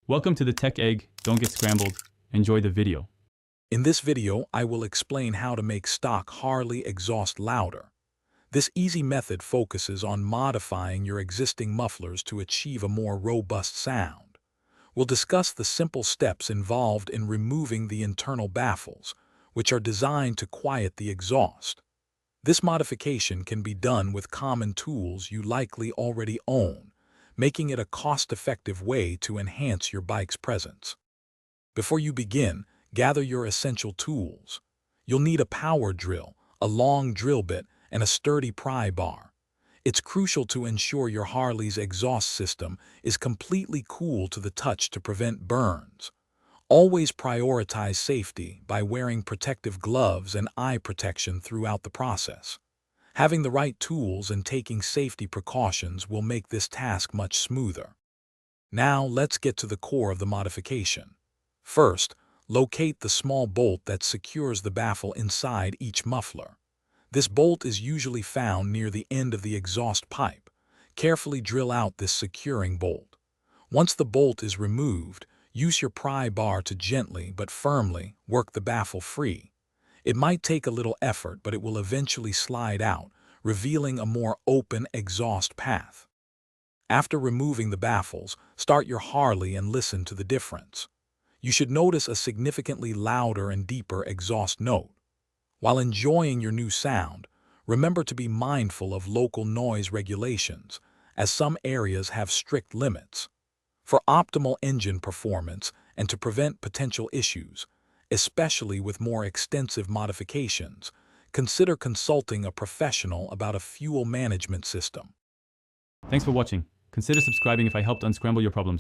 Welcome to the Tech Egg. Don't get scrambled. Enjoy the video. In this video, I will explain how to make stock Harley exhaust louder. This easy method focuses on modifying your existing mufflers to achieve a more robust sound. We'll discuss the simple steps involved in removing the internal baffles, which are designed to quiet the exhaust. This modification can be done with common tools you likely already own, making it a cost-effective way to enhance your bike's presence. Before you begin, gather your essential tools. You'll need a power drill, a long drill bit, and a sturdy pry bar. It's crucial to ensure your Harley's exhaust system is completely cool to the touch to prevent burns. Always prioritize safety by wearing protective gloves and eye protection throughout the process. Having the right tools and taking safety precautions will make this task much smoother. Now let's get to the core of the modification. First, locate the small bolt that secures the baffle inside each muffler. This bolt is usually found near the end of the exhaust pipe. Carefully drill out this securing bolt. Once the bolt is removed, use your pry bar to gently but firmly work the baffle free. It might take a little effort, but it will eventually slide out, revealing a more open exhaust path. After removing the baffles, start your Harley and listen to the difference. You should notice a significantly louder and deeper exhaust note. While enjoying your new sound, remember to be mindful of local noise regulations, as some areas have strict limits. For optimal engine performance and to prevent potential issues, especially with more extensive modifications, consider consulting a professional about a fuel management system. Thanks for watching. Consider subscribing if I helped unscramble your problems.